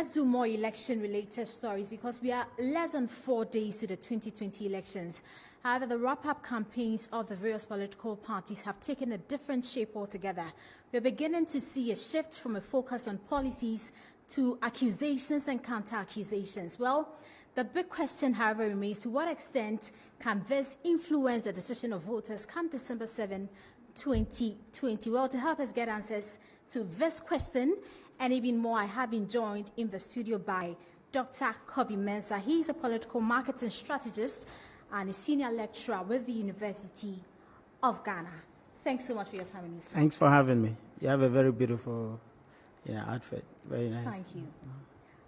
Let's do more election-related stories because we are less than 4 days to the 2020 elections. However, the wrap-up campaigns of the various political parties have taken a different shape altogether. We're beginning to see a shift from a focus on policies to accusations and counter-accusations. Well, the big question, however, remains to what extent can this influence the decision of voters come December 7, 2020? Well, to help us get answers to this question and even more, I have been joined in the studio by Dr. Kobby Mensah. He's a political marketing strategist and a senior lecturer with the University of Ghana. Thanks so much for your time in Newsnight. Thanks for having me. You have a very beautiful outfit. Very nice. Thank you.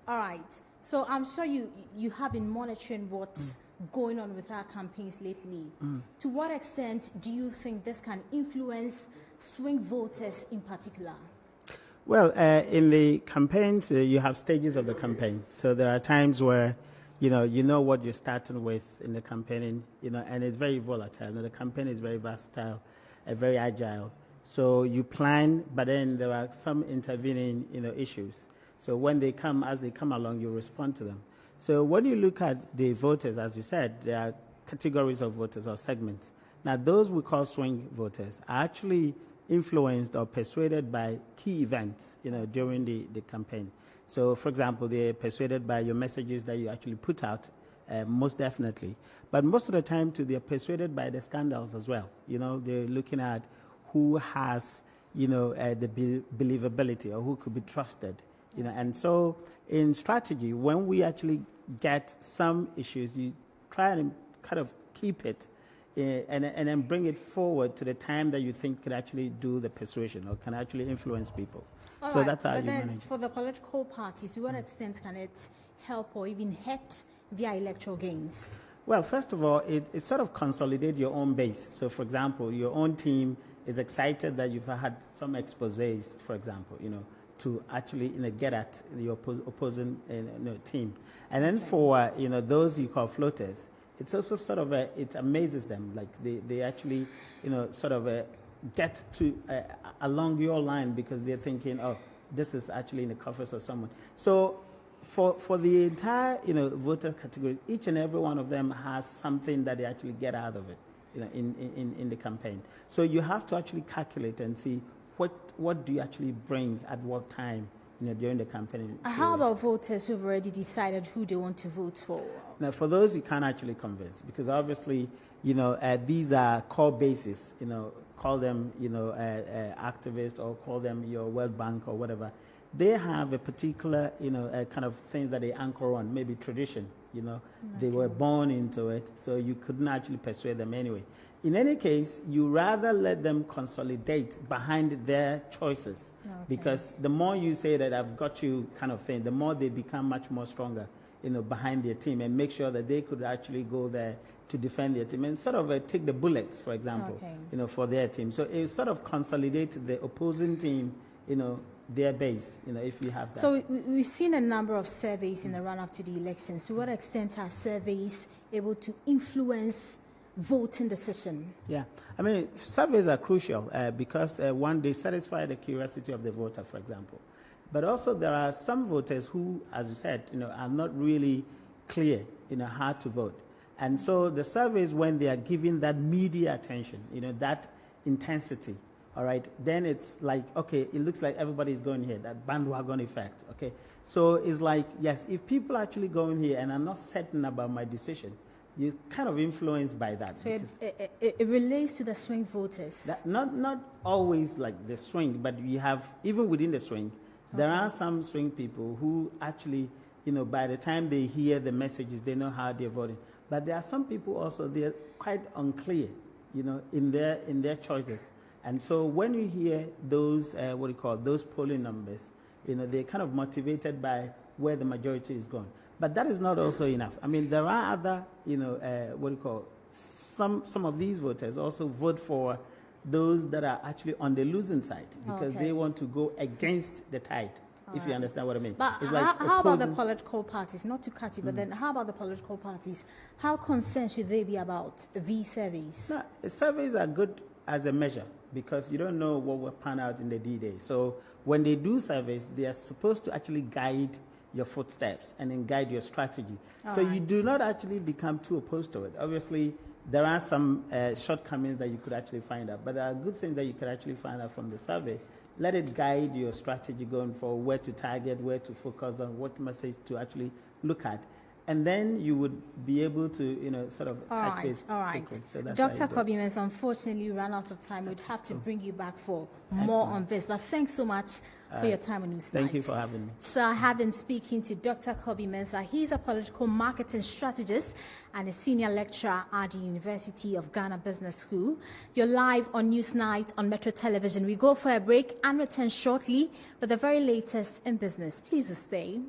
All right. So I'm sure you have been monitoring what's going on with our campaigns lately. To what extent do you think this can influence swing voters in particular? Well, in the campaigns, you have stages of the campaign. So there are times where, you know what you're starting with in the campaigning, and it's very volatile. The campaign is very versatile, very agile. So you plan, but then there are some intervening, issues. So when they come, as they come along, you respond to them. So when you look at the voters, as you said, there are categories of voters or segments. Now, those we call swing voters are actually influenced or persuaded by key events, during the campaign. So, for example, they're persuaded by your messages that you actually put out, most definitely. But most of the time, too, they're persuaded by the scandals as well. They're looking at who has, the believability or who could be trusted. And so in strategy, when we actually get some issues, you try and kind of keep it and then bring it forward to the time that you think could actually do the persuasion or can actually influence people. All so right, that's how but you then manage. For the political parties, to what extent can it help or even hurt via electoral gains? Well, first of all, it sort of consolidates your own base. So, for example, your own team is excited that you've had some exposés, for example, to actually get at the opposing team. And then for those you call floaters, it's also sort of it amazes them, like they actually sort of get to along your line because they're thinking, oh, this is actually in the coffers of someone. So for the entire voter category, each and every one of them has something that they actually get out of it in the campaign. So you have to actually calculate and see what do you actually bring at what time during the campaign. How about voters who've already decided who they want to vote for? Now, for those you can't actually convince because obviously, these are core bases. Call them, activists or call them your World Bank or whatever. They have a particular, kind of things that they anchor on, maybe tradition. They were born into it, so you couldn't actually persuade them anyway. In any case, you rather let them consolidate behind their choices because the more you say that I've got you kind of thing, the more they become much more stronger, behind their team and make sure that they could actually go there to defend their team and sort of take the bullets, for example, for their team. So it sort of consolidates the opposing team, their base, if you have that. So we've seen a number of surveys in the run-up to the elections. To what extent are surveys able to influence voting decision? Yeah, I mean, surveys are crucial because one, they satisfy the curiosity of the voter, for example. But also there are some voters who, as you said, are not really clear, how to vote. And so the surveys, when they are given that media attention, that intensity, all right, then it's like, okay, it looks like everybody's going here, that bandwagon effect, okay? So it's like, yes, if people actually go in here and are not certain about my decision, you're kind of influenced by that. So it relates to the swing voters? Not always like the swing, but you have, even within the swing, there are some swing people who actually, by the time they hear the messages, they know how they're voting. But there are some people also, they're quite unclear, in their choices. And so when you hear those, those polling numbers, they're kind of motivated by where the majority is going. But that is not also enough. I mean, there are other, some of these voters also vote for those that are actually on the losing side because they want to go against the tide, if you understand what I mean. But it's like how about the political parties? Not to cut you, but then how about the political parties? How concerned should they be about these surveys? No, surveys are good as a measure because you don't know what will pan out in the D-Day. So when they do surveys, they are supposed to actually guide your footsteps and then guide your strategy. So you do not actually become too opposed to it. Obviously, there are some shortcomings that you could actually find out, but there are good things that you could actually find out from the survey. Let it guide your strategy going forward, where to target, where to focus on, what message to actually look at. And then you would be able to, sort of touch base quickly. So that's Dr. Kobby Mensah, unfortunately, we ran out of time. We'd have to bring you back for more on this. But thanks so much for your time on Newsnight. Thank you for having me. So I have been speaking to Dr. Kobby Mensah. He's a political marketing strategist and a senior lecturer at the University of Ghana Business School. You're live on Newsnight on Metro Television. We go for a break and return shortly with the very latest in business. Please stay.